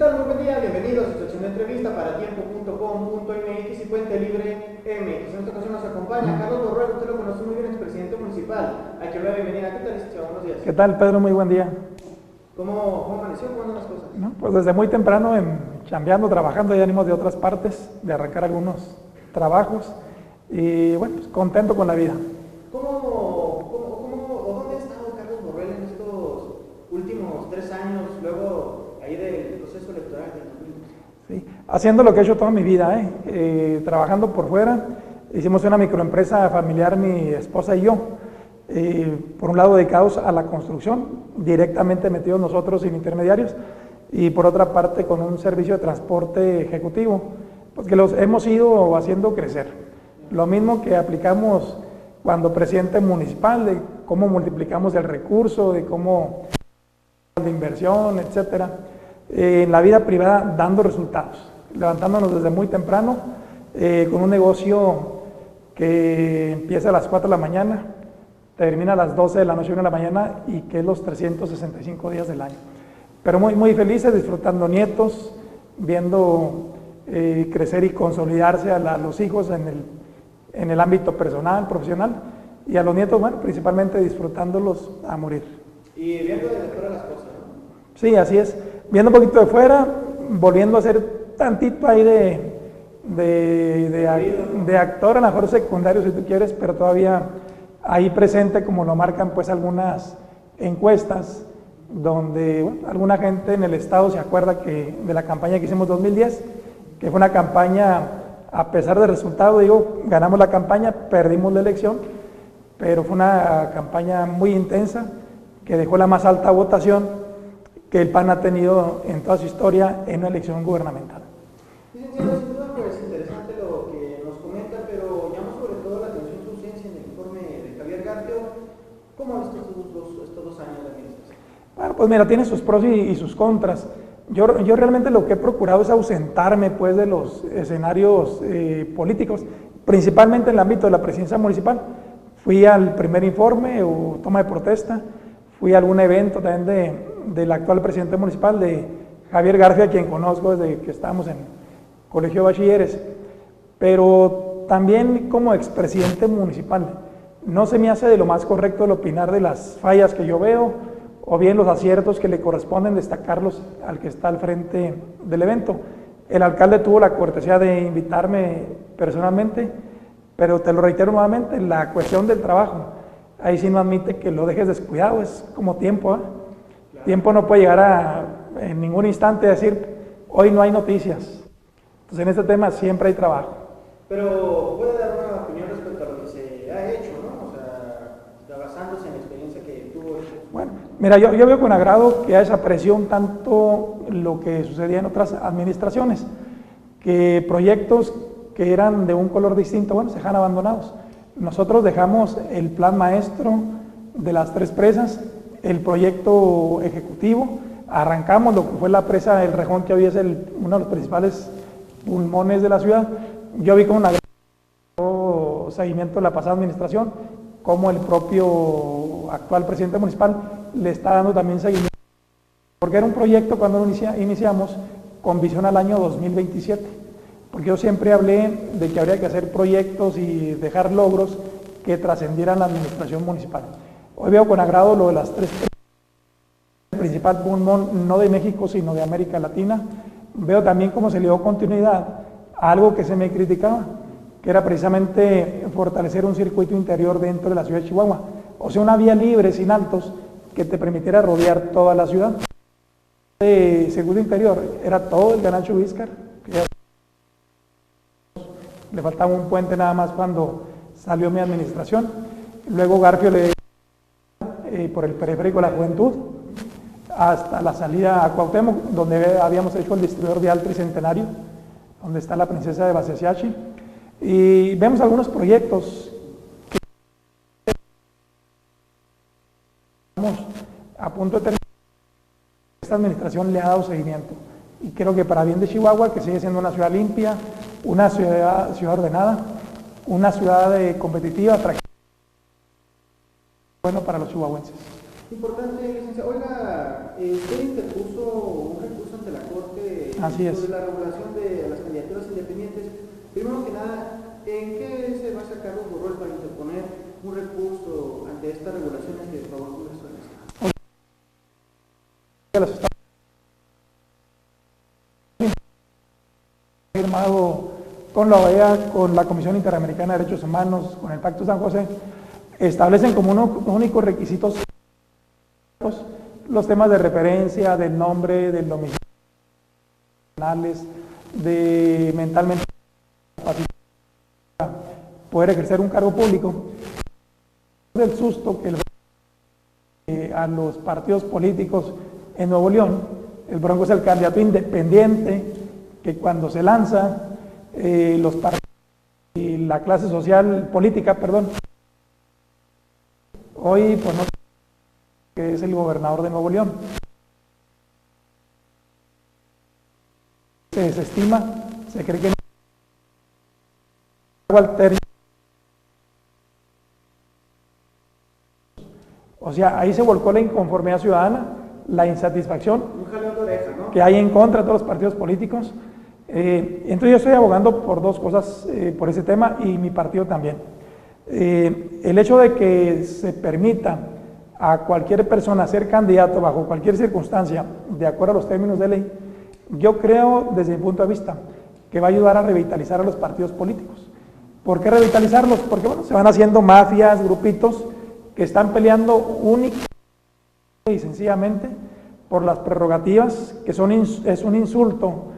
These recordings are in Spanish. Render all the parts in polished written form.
tal? Muy buen día, bienvenidos a su sección de entrevista para tiempo.com.mx y Puente Libre MX. En esta ocasión nos acompaña Carlos Borrell, usted lo conoce muy bien, expresidente municipal. Hay que hablar de bienvenida. ¿Qué tal, licenciado? Buenos días. ¿Qué tal, Pedro? Muy buen día. ¿Cómo amaneció? ¿Cómo andan las cosas? No, pues desde muy temprano, chambeando, trabajando, ya venimos de otras partes, de arrancar algunos trabajos y bueno, pues contento con la vida. ¿Dónde ha estado Carlos Borrell en estos últimos 3 años, luego ahí del proceso electoral del 2012? Sí, haciendo lo que he hecho toda mi vida, trabajando por fuera. Hicimos una microempresa familiar, mi esposa y yo, por un lado dedicados a la construcción, directamente metidos nosotros sin intermediarios, y por otra parte con un servicio de transporte ejecutivo, pues que los hemos ido haciendo crecer. Lo mismo que aplicamos cuando presidente municipal, de cómo multiplicamos el recurso, de cómo de inversión, etcétera. En la vida privada dando resultados, levantándonos desde muy temprano, con un negocio que empieza a las 4 de la mañana, termina a las 12 de la noche, 1 de la mañana, y que es los 365 días del año. Pero muy, muy felices, disfrutando nietos, viendo crecer y consolidarse a los hijos en el ámbito personal, profesional, y a los nietos, bueno, principalmente disfrutándolos a morir. Y viendo desde fuera las cosas, ¿no? Sí, así es. Viendo un poquito de fuera, volviendo a ser tantito ahí de actor, a lo mejor secundario si tú quieres, pero todavía ahí presente, como lo marcan pues algunas encuestas, donde bueno, alguna gente en el estado se acuerda de la campaña que hicimos en 2010, que fue una campaña, a pesar del resultado, digo, ganamos la campaña, perdimos la elección, pero fue una campaña muy intensa, que dejó la más alta votación que el PAN ha tenido en toda su historia en una elección gubernamental. Licenciado, sin duda pues interesante lo que nos comenta, pero llamó sobre todo la atención su ausencia en el informe de Javier Garfio. ¿Cómo ha visto estos 2 años de administración? Bueno, pues mira, tiene sus pros y sus contras. Yo realmente lo que he procurado es ausentarme pues de los escenarios políticos, principalmente en el ámbito de la presidencia municipal. Fui al primer informe o toma de protesta, fui a algún evento también del actual presidente municipal, de Javier Garfio, a quien conozco desde que estábamos en Colegio de Bachilleres, pero también como expresidente municipal. No se me hace de lo más correcto el opinar de las fallas que yo veo, o bien los aciertos que le corresponden destacarlos al que está al frente del evento. El alcalde tuvo la cortesía de invitarme personalmente, pero te lo reitero nuevamente, la cuestión del trabajo, ahí sí no admite que lo dejes descuidado, es como tiempo, ¿eh? Claro. Tiempo no puede llegar en ningún instante a decir, hoy no hay noticias. Entonces en este tema siempre hay trabajo. Pero puede dar una opinión respecto a lo que se ha hecho, ¿no? O sea, basándose en la experiencia que tuvo. Bueno, mira, yo veo con agrado que hay esa presión, tanto lo que sucedía en otras administraciones, que proyectos que eran de un color distinto, bueno, se dejan abandonados. Nosotros dejamos el plan maestro de las 3 presas, el proyecto ejecutivo, arrancamos lo que fue la presa del Rejón, que hoy es uno de los principales pulmones de la ciudad. Yo vi con un seguimiento de la pasada administración, como el propio actual presidente municipal le está dando también seguimiento, porque era un proyecto cuando lo iniciamos con visión al año 2027, porque yo siempre hablé de que habría que hacer proyectos y dejar logros que trascendieran la administración municipal. Hoy veo con agrado lo de las 3 el principal pulmón, no de México, sino de América Latina. Veo también cómo se le dio continuidad a algo que se me criticaba, que era precisamente fortalecer un circuito interior dentro de la ciudad de Chihuahua, o sea, una vía libre, sin altos, que te permitiera rodear toda la ciudad. El circuito interior era todo el canal Chubíscar, le faltaba un puente nada más cuando salió mi administración. Luego Garfio le por el periférico de la Juventud hasta la salida a Cuauhtémoc, donde habíamos hecho el distribuidor vial Tricentenario, donde está la princesa de Basesiachi, y vemos algunos proyectos que estamos a punto de terminar. Esta administración le ha dado seguimiento, y creo que para bien de Chihuahua, que sigue siendo una ciudad limpia, una ciudad ordenada, una ciudad competitiva, atractiva, bueno para los chihuahuenses. Importante, licenciado. Oiga, usted interpuso un recurso ante la Corte sobre la regulación de las candidaturas independientes. Primero que nada, ¿en qué se basa Carlos Borrell para interponer un recurso ante estas regulaciones que favorece su estado? Firmado con la OEA, con la Comisión Interamericana de Derechos Humanos, con el Pacto San José, establecen como únicos requisitos los temas de referencia, del nombre, del domicilio, de mentalmente poder ejercer un cargo público. Del susto que a los partidos políticos en Nuevo León, el Bronco es el candidato independiente que cuando se lanza los partidos y la clase social política, perdón, hoy pues no, que es el gobernador de Nuevo León. Se desestima, se cree que no. O sea, ahí se volcó la inconformidad ciudadana, la insatisfacción que hay en contra de todos los partidos políticos. Entonces yo estoy abogando por dos cosas, por ese tema, y mi partido también. El hecho de que se permita a cualquier persona ser candidato bajo cualquier circunstancia, de acuerdo a los términos de ley, yo creo, desde mi punto de vista, que va a ayudar a revitalizar a los partidos políticos. ¿Por qué revitalizarlos? Porque bueno, se van haciendo mafias, grupitos, que están peleando únicamente y sencillamente por las prerrogativas, que es un insulto,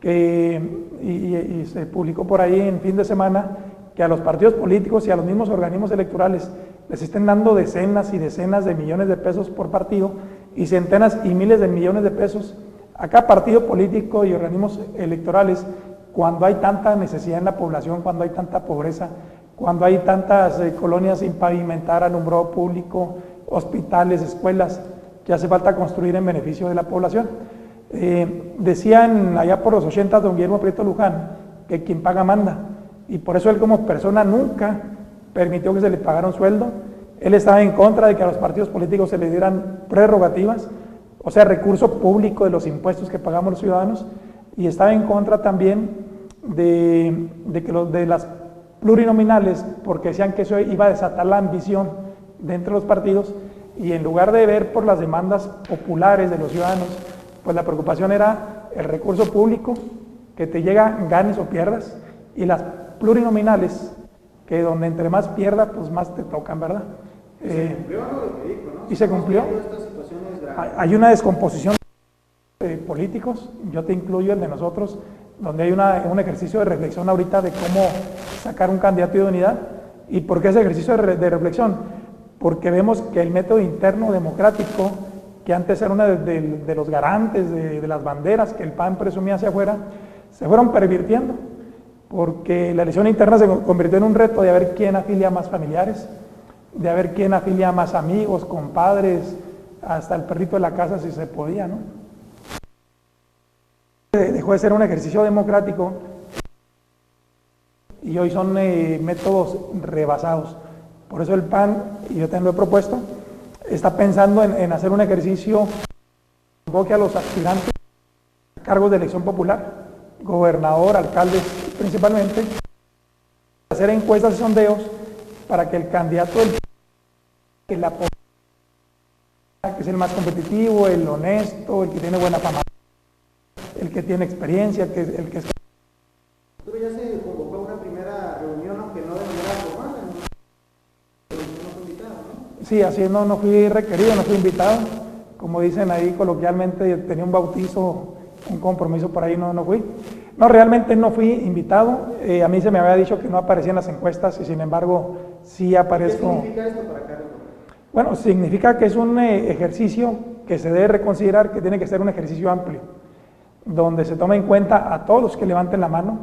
y se publicó por ahí en fin de semana, que a los partidos políticos y a los mismos organismos electorales les estén dando decenas y decenas de millones de pesos por partido y centenas y miles de millones de pesos a cada partido político y organismos electorales, cuando hay tanta necesidad en la población, cuando hay tanta pobreza, cuando hay tantas colonias sin pavimentar, alumbrado público, hospitales, escuelas, que hace falta construir en beneficio de la población. Decían allá por los 80 don Guillermo Prieto Luján que quien paga manda, y por eso él como persona nunca permitió que se le pagara un sueldo. Él estaba en contra de que a los partidos políticos se les dieran prerrogativas, o sea, recurso público de los impuestos que pagamos los ciudadanos, y estaba en contra también de las plurinominales, porque decían que eso iba a desatar la ambición dentro de los partidos, y en lugar de ver por las demandas populares de los ciudadanos, pues la preocupación era el recurso público que te llega, ganes o pierdas, y las plurinominales, que donde entre más pierda, pues más te tocan, ¿verdad? Se cumplió lo que dijo, ¿no? Y se cumplió. Hay una descomposición de políticos, yo te incluyo el de nosotros, donde hay un ejercicio de reflexión ahorita de cómo sacar un candidato de unidad. ¿Y por qué ese ejercicio de reflexión? Porque vemos que el método interno democrático, que antes era uno de los garantes de las banderas que el PAN presumía hacia afuera, se fueron pervirtiendo, porque la elección interna se convirtió en un reto de a ver quién afilia más familiares, de a ver quién afilia más amigos, compadres, hasta el perrito de la casa si se podía, ¿no? Dejó de ser un ejercicio democrático y hoy son métodos rebasados. Por eso el PAN, y yo también lo he propuesto, está pensando en hacer un ejercicio que invoque a los aspirantes a cargos de elección popular, gobernador, alcaldes principalmente, hacer encuestas y sondeos para que el candidato que es el más competitivo, el honesto, el que tiene buena fama, el que tiene experiencia, el que es... Pero ya se convocó una primera reunión, aunque no de manera formal, pero no fue invitado, ¿no? Sí, así no fui requerido, no fui invitado. Como dicen ahí coloquialmente, tenía un bautizo, un compromiso por ahí, no fui. No, realmente no fui invitado. A mí se me había dicho que no aparecía en las encuestas y sin embargo sí aparezco. ¿Qué significa esto para Carlos? Bueno, significa que es un ejercicio que se debe reconsiderar, que tiene que ser un ejercicio amplio, donde se tome en cuenta a todos los que levanten la mano,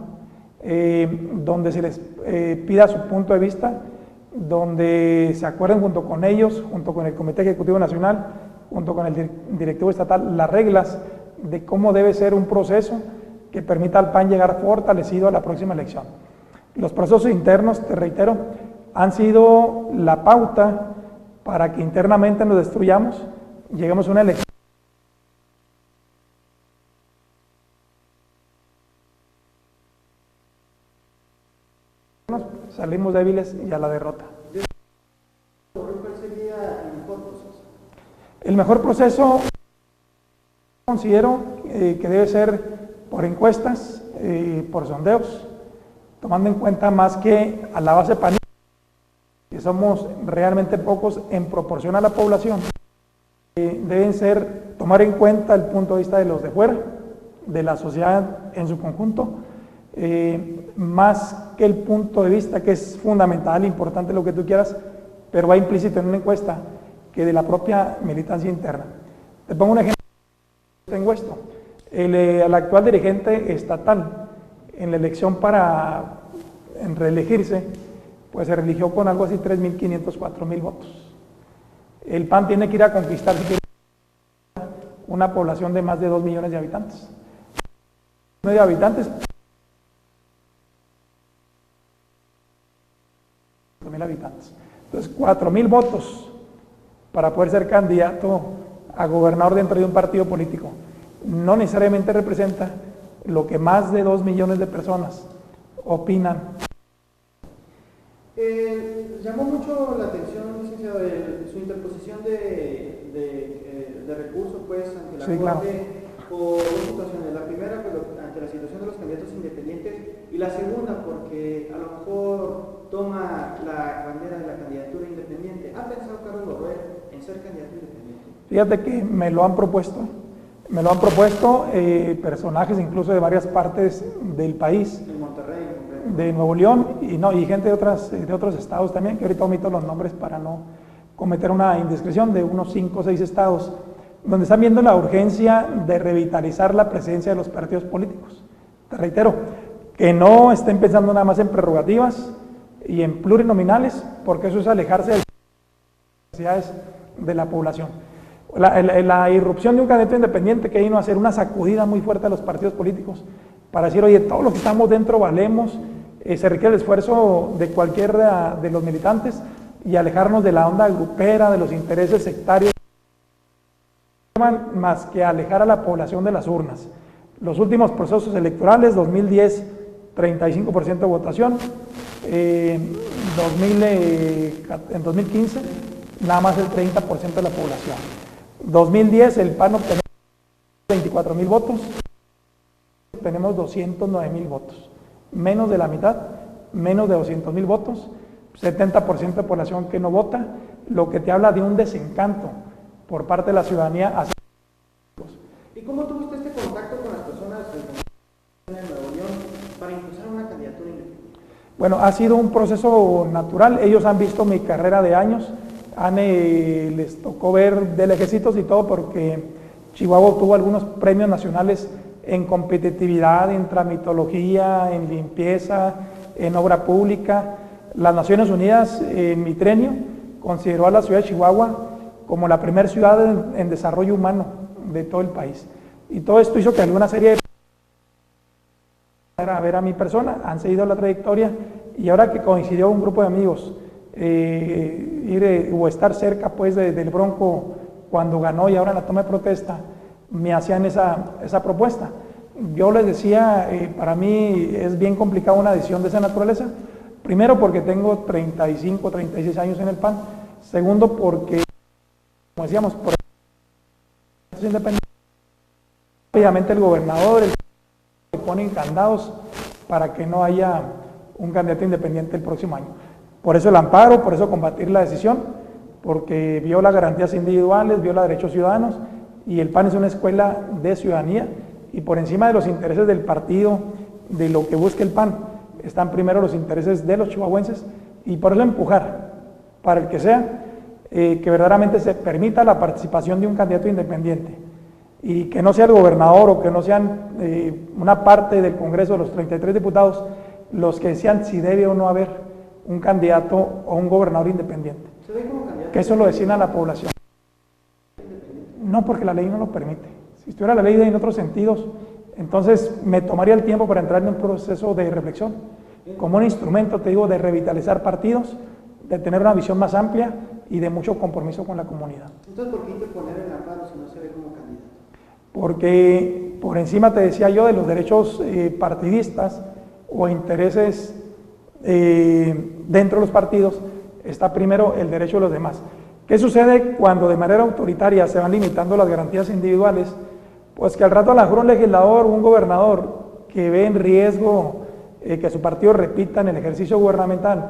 donde se les pida su punto de vista, donde se acuerden junto con ellos, junto con el Comité Ejecutivo Nacional, junto con el directivo estatal, las reglas de cómo debe ser un proceso que permita al PAN llegar fortalecido a la próxima elección. Los procesos internos, te reitero, han sido la pauta para que internamente nos destruyamos, lleguemos a una elección. Salimos débiles y a la derrota. ¿Cuál sería el mejor proceso? El mejor proceso considero que debe ser por encuestas, por sondeos, tomando en cuenta más que a la base panista, que somos realmente pocos en proporción a la población, deben ser tomar en cuenta el punto de vista de los de fuera, de la sociedad en su conjunto, más que el punto de vista que es fundamental, importante, lo que tú quieras, pero va implícito en una encuesta, que de la propia militancia interna. Te pongo un ejemplo, tengo esto, el actual dirigente estatal en la elección para reelegirse, pues se reeligió con algo así 3.500, 4.000 votos. El PAN tiene que ir a conquistar si quiere una población de más de 2 millones de habitantes. Medio habitantes, 4.000 habitantes. Entonces, 4.000 votos para poder ser candidato a gobernador dentro de un partido político no necesariamente representa lo que más de 2 millones de personas opinan. Llamó mucho la atención, licenciado, su interposición de recursos pues, ante la Corte, claro, por dos situaciones. La primera, pues, ante la situación de los candidatos independientes, y la segunda, porque a lo mejor toma la bandera de la candidatura independiente. ¿Ha pensado Carlos Borrell en ser candidato independiente? Fíjate que me lo han propuesto personajes incluso de varias partes del país. En Monterrey, de Nuevo León y gente de otros estados también, que ahorita omito los nombres para no cometer una indiscreción, de unos 5 o 6 estados, donde están viendo la urgencia de revitalizar la presencia de los partidos políticos. Te reitero, que no estén pensando nada más en prerrogativas y en plurinominales, porque eso es alejarse de las necesidades de la población. La irrupción de un candidato independiente que vino a hacer una sacudida muy fuerte a los partidos políticos, para decir, oye, todos los que estamos dentro valemos, se requiere el esfuerzo de cualquiera de los militantes y alejarnos de la onda grupera, de los intereses sectarios, más que alejar a la población de las urnas. Los últimos procesos electorales, 2010, 35% de votación, en 2015, nada más el 30% de la población. 2010, el PAN obtenía 24.000 votos, tenemos 209.000 votos, menos de la mitad, menos de 200.000 votos, 70% de población que no vota, lo que te habla de un desencanto por parte de la ciudadanía hacia los políticos. ¿Y cómo tuvo usted este contacto con las personas en Nuevo León para impulsar una candidatura independiente? Bueno, ha sido un proceso natural. Ellos han visto mi carrera de años, les tocó ver de lejecitos y todo, porque Chihuahua tuvo algunos premios nacionales en competitividad, en tramitología, en limpieza, en obra pública. Las Naciones Unidas, en mi trienio, consideró a la ciudad de Chihuahua como la primera ciudad en desarrollo humano de todo el país. Y todo esto hizo que alguna serie de a ver a mi persona, han seguido la trayectoria, y ahora que coincidió un grupo de amigos, o estar cerca pues del Bronco cuando ganó y ahora en la toma de protesta, me hacían esa propuesta. Yo les decía, para mí es bien complicado una decisión de esa naturaleza, primero porque tengo 35, 36 años en el PAN, segundo porque, como decíamos, por independiente, obviamente el gobernador le ponen candados para que no haya un candidato independiente el próximo año. Por eso el amparo, por eso combatir la decisión, porque viola garantías individuales, viola derechos ciudadanos, y el PAN es una escuela de ciudadanía, y por encima de los intereses del partido, de lo que busca el PAN, están primero los intereses de los chihuahuenses, y por eso empujar, para el que sea, que verdaderamente se permita la participación de un candidato independiente, y que no sea el gobernador o que no sean una parte del Congreso de los 33 diputados los que decían si debe o no haber un candidato o un gobernador independiente. ¿Se ve como candidato? Que eso lo decida la población. No, porque la ley no lo permite. Si estuviera la ley en otros sentidos, entonces me tomaría el tiempo para entrar en un proceso de reflexión, como un instrumento, te digo, de revitalizar partidos, de tener una visión más amplia y de mucho compromiso con la comunidad. Entonces, ¿por qué interponer el amparo si no se ve como candidato? Porque por encima, te decía yo, de los derechos partidistas o intereses dentro de los partidos, está primero el derecho de los demás. ¿Qué sucede cuando de manera autoritaria se van limitando las garantías individuales? Pues que al rato a lo mejor un legislador o un gobernador que ve en riesgo que su partido repita en el ejercicio gubernamental,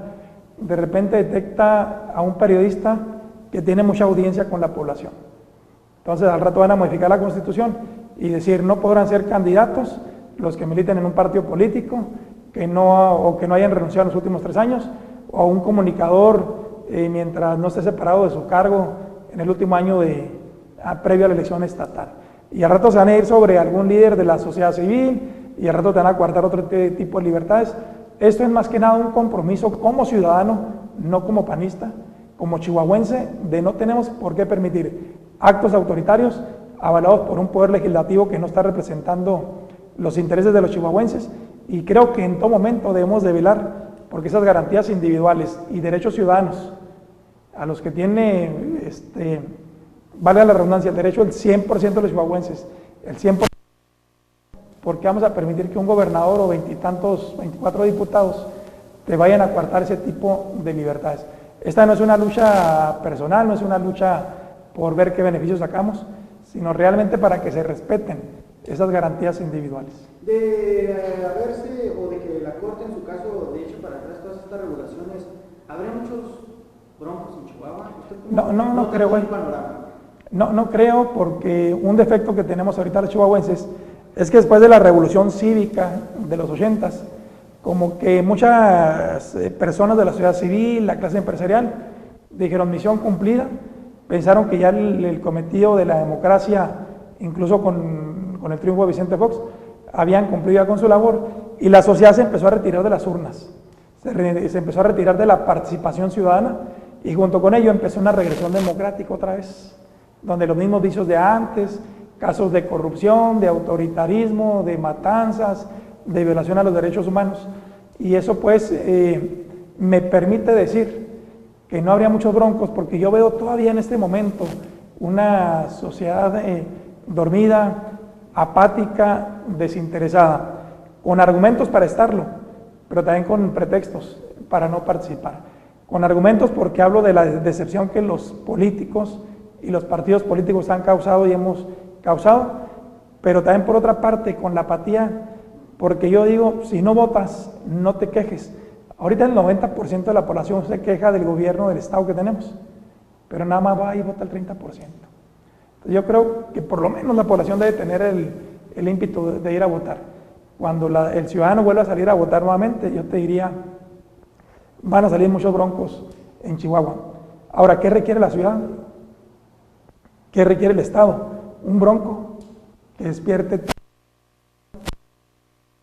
de repente detecta a un periodista que tiene mucha audiencia con la población. Entonces al rato van a modificar la Constitución y decir no podrán ser candidatos los que militen en un partido político que no hayan renunciado en los últimos 3 años, o a un comunicador mientras no esté separado de su cargo en el último año previo a la elección estatal. Y al rato se van a ir sobre algún líder de la sociedad civil y al rato te van a coartar otro tipo de libertades. Esto es más que nada un compromiso como ciudadano, no como panista, como chihuahuense, de no tenemos por qué permitir actos autoritarios avalados por un poder legislativo que no está representando los intereses de los chihuahuenses, y creo que en todo momento debemos de velar porque esas garantías individuales y derechos ciudadanos a los que tiene, vale la redundancia, el derecho del 100% de los chihuahuenses, el 100%, porque vamos a permitir que un gobernador o 24 diputados te vayan a coartar ese tipo de libertades. Esta no es una lucha personal, no es una lucha por ver qué beneficios sacamos, sino realmente para que se respeten esas garantías individuales. De haberse, o de que la Corte en su caso de hecho para atrás todas estas regulaciones, ¿habría muchos broncos en Chihuahua? No creo. No creo, porque un defecto que tenemos ahorita los chihuahuenses es que después de la revolución cívica de los 80s, como que muchas personas de la sociedad civil, la clase empresarial, dijeron misión cumplida, pensaron que ya el cometido de la democracia, incluso con el triunfo de Vicente Fox, habían cumplido ya con su labor, y la sociedad se empezó a retirar de las urnas, se empezó a retirar de la participación ciudadana, y junto con ello empezó una regresión democrática otra vez, donde los mismos vicios de antes, casos de corrupción, de autoritarismo, de matanzas, de violación a los derechos humanos, y eso pues me permite decir que no habría muchos broncos, porque yo veo todavía en este momento una sociedad dormida, apática, desinteresada, con argumentos para estarlo, pero también con pretextos para no participar. Con argumentos porque hablo de la decepción que los políticos y los partidos políticos han causado y hemos causado, pero también por otra parte con la apatía, porque yo digo, si no votas, no te quejes. Ahorita el 90% de la población se queja del gobierno del estado que tenemos, pero nada más va y vota el 30%. Entonces yo creo que por lo menos la población debe tener el ímpetu de ir a votar. Cuando el ciudadano vuelva a salir a votar nuevamente, yo te diría, van a salir muchos broncos en Chihuahua. Ahora, ¿qué requiere la ciudad? ¿Qué requiere el estado? Un bronco que despierte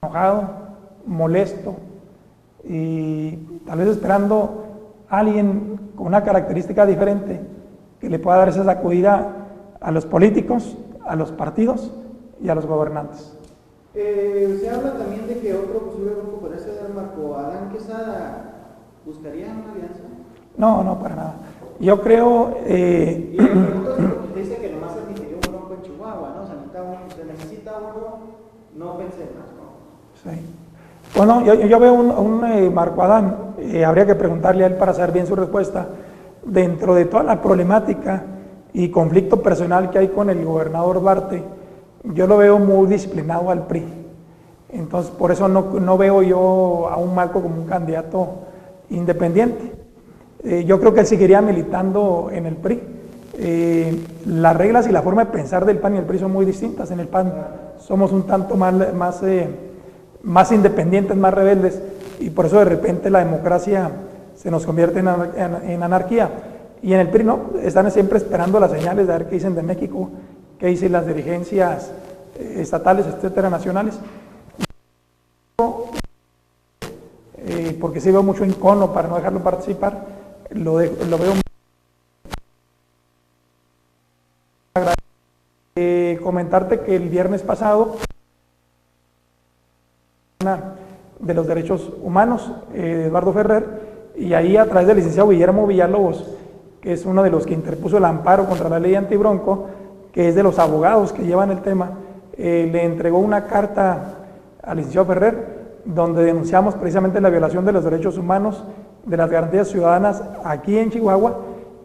enojado, molesto, y tal vez esperando a alguien con una característica diferente que le pueda dar esa sacudida a los políticos, a los partidos y a los gobernantes. Se habla también de que otro posible grupo podría ser Marco Adán Quesada. ¿Buscaría una alianza? No, para nada. Yo creo... Y entonces dice que nomás se admitiría un bronco en Chihuahua, ¿no? Se necesita uno, no pensé más, ¿no? Sí. Bueno, yo veo un Marco Adán, habría que preguntarle a él para saber bien su respuesta, dentro de toda la problemática y conflicto personal que hay con el gobernador Duarte, yo lo veo muy disciplinado al PRI. Entonces, por eso no veo yo a un Marco como un candidato independiente. Yo creo que él seguiría militando en el PRI. Las reglas y la forma de pensar del PAN y el PRI son muy distintas. En el PAN somos un tanto más independientes, más rebeldes, y por eso de repente la democracia se nos convierte en anarquía. Y en el PRI no, están siempre esperando las señales de ver qué dicen de México, qué dicen las dirigencias estatales, etcétera, nacionales. Porque sí veo mucho encono para no dejarlo participar, lo veo. Comentarte que el viernes pasado de los derechos humanos, Eduardo Ferrer, y ahí a través del licenciado Guillermo Villalobos, que es uno de los que interpuso el amparo contra la ley antibronco, que es de los abogados que llevan el tema, le entregó una carta al licenciado Ferrer, donde denunciamos precisamente la violación de los derechos humanos, de las garantías ciudadanas aquí en Chihuahua,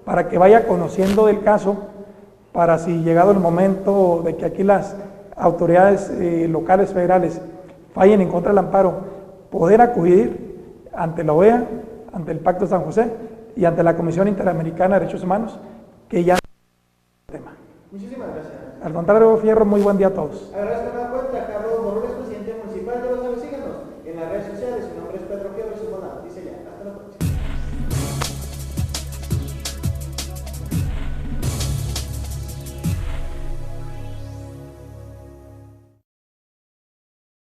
para que vaya conociendo del caso, para si llegado el momento de que aquí las autoridades locales, federales, fallen en contra del amparo, poder acudir ante la OEA, ante el Pacto de San José y ante la Comisión Interamericana de Derechos Humanos, que ya... Muchísimas gracias. Al contrario, Fierro, muy buen día a todos. Agradezco nada.